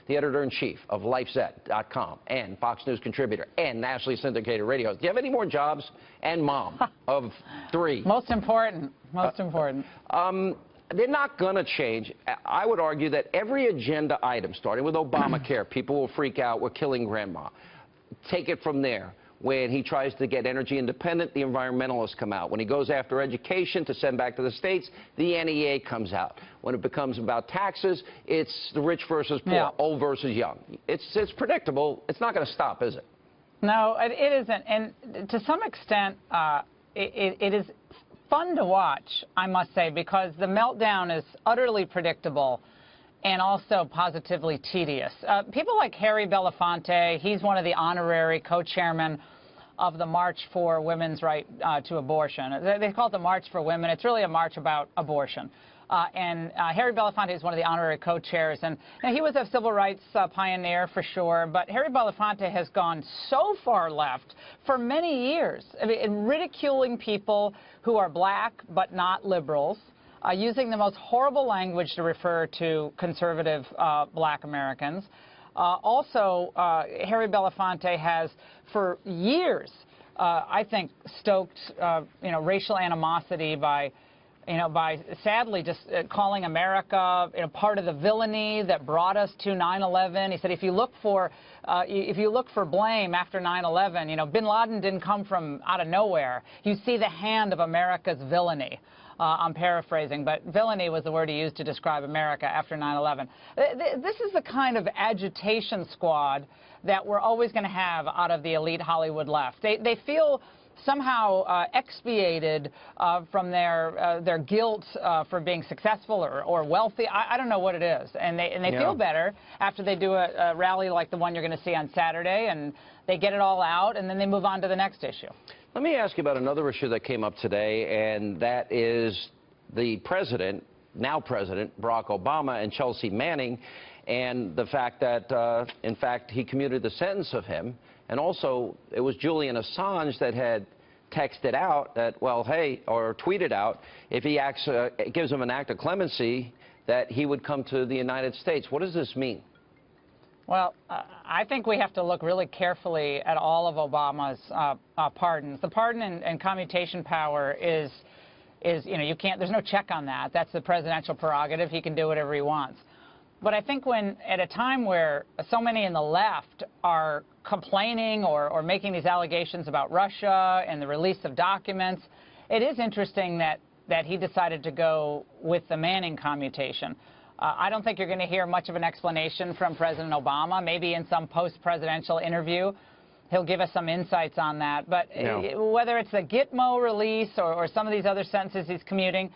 the editor-in-chief of LifeZet.com and Fox News contributor and nationally syndicated radio host. Do you have any more jobs? And mom of 3. Most important. Most important. They're not going to change. I would argue that every agenda item, starting with Obamacare, people will freak out, we're killing grandma. Take it from there. When he tries to get energy independent, the environmentalists come out. When he goes after education to send back to the states, the NEA comes out. When it becomes about taxes, it's the rich versus poor, old versus young. It's predictable. It's not going to stop, is it? No, it isn't. And to some extent, it is fun to watch, I must say, because the meltdown is utterly predictable and also positively tedious. People like Harry Belafonte, he's one of the honorary co-chairmen of the March for Women's Right to Abortion. They call it the March for Women. It's really a march about abortion. Harry Belafonte is one of the honorary co-chairs, and he was a civil rights pioneer for sure, but Harry Belafonte has gone so far left for many years, in ridiculing people who are black but not liberals, using the most horrible language to refer to conservative black Americans. Harry Belafonte has, for years, I think, stoked, racial animosity by sadly just calling America part of the villainy that brought us to 9/11. He said if you look for blame after 9/11, Bin Laden didn't come from out of nowhere. You see the hand of America's villainy. I'm paraphrasing, but villainy was the word he used to describe America after 9/11. This is the kind of agitation squad that we're always going to have out of the elite Hollywood left. They feel somehow expiated from their guilt for being successful or wealthy. I don't know what it is. And they feel better after they do a rally like the one you're going to see on Saturday, and they get it all out, and then they move on to the next issue. Let me ask you about another issue that came up today, and that is the president, now President, Barack Obama and Chelsea Manning, and the fact that, in fact, he commuted the sentence of him. And also, it was Julian Assange that had texted out that, well, hey, or tweeted out, if he acts, gives him an act of clemency, that he would come to the United States. What does this mean? Well, I think we have to look really carefully at all of Obama's pardons. The pardon and commutation power is you can't, there's no check on that. That's the presidential prerogative. He can do whatever he wants. But I think when, at a time where so many in the left are complaining or making these allegations about Russia and the release of documents, it is interesting that he decided to go with the Manning commutation. I don't think you're going to hear much of an explanation from President Obama. Maybe in some post-presidential interview, he'll give us some insights on that. But whether it's the Gitmo release or some of these other sentences he's commuting,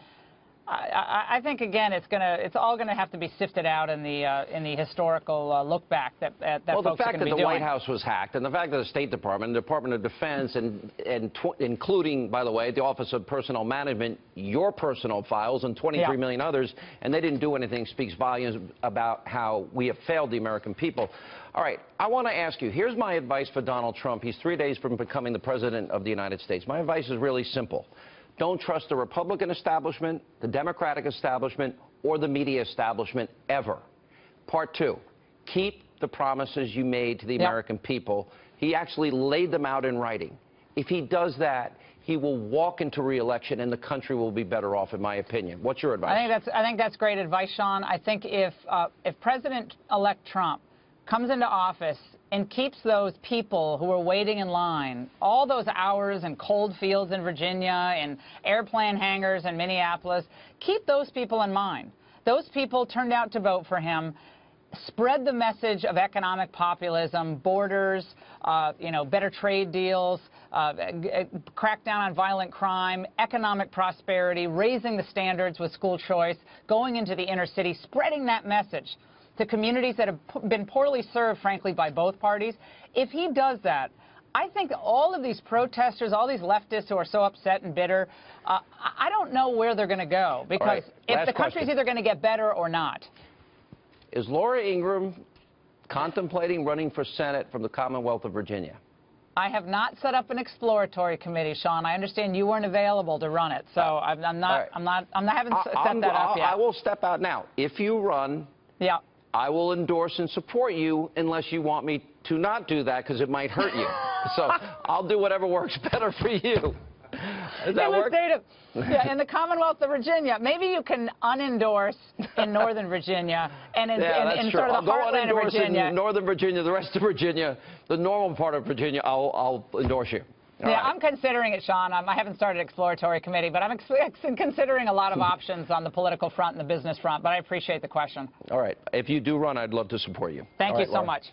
I think again it's all going to have to be sifted out in the historical look back that well, folks the fact are going to that be the doing. White House was hacked, and the fact that the State Department, the Department of Defense, and including, by the way, the Office of Personnel Management, your personal files and 23 million others, and they didn't do anything, speaks volumes about how we have failed the American people. All right, I want to ask you, here's my advice for Donald Trump. He's 3 days from becoming the President of the United States. My advice is really simple. Don't trust the Republican establishment, the Democratic establishment, or the media establishment ever. Part 2, keep the promises you made to the American people. He actually laid them out in writing. If he does that, he will walk into re-election and the country will be better off, in my opinion. What's your advice? I think that's great advice, Sean. I think if President-elect Trump comes into office and keeps those people who are waiting in line all those hours in cold fields in Virginia and airplane hangars in Minneapolis, keep those people in mind. Those people turned out to vote for him. Spread the message of economic populism, borders, better trade deals, crack down on violent crime, economic prosperity, raising the standards with school choice, going into the inner city, spreading that message to communities that have been poorly served, frankly, by both parties. If he does that, I think all of these protesters, all these leftists who are so upset and bitter, I don't know where they're going to go, because if the country's either going to get better or not. Is Laura Ingraham contemplating running for Senate from the Commonwealth of Virginia? I have not set up an exploratory committee, Sean. I understand you weren't available to run it, so I haven't set that up yet. I will step out now. If you run, I will endorse and support you unless you want me to not do that because it might hurt you. So I'll do whatever works better for you. Does that work? Yeah, in the Commonwealth of Virginia. Maybe you can unendorse in Northern Virginia and in sort of the heartland of Virginia. In Northern Virginia, the rest of Virginia, the normal part of Virginia, I'll endorse you. All right. I'm considering it, Sean. I haven't started exploratory committee, but I'm considering a lot of options on the political front and the business front, but I appreciate the question. All right. If you do run, I'd love to support you. Thank you so much.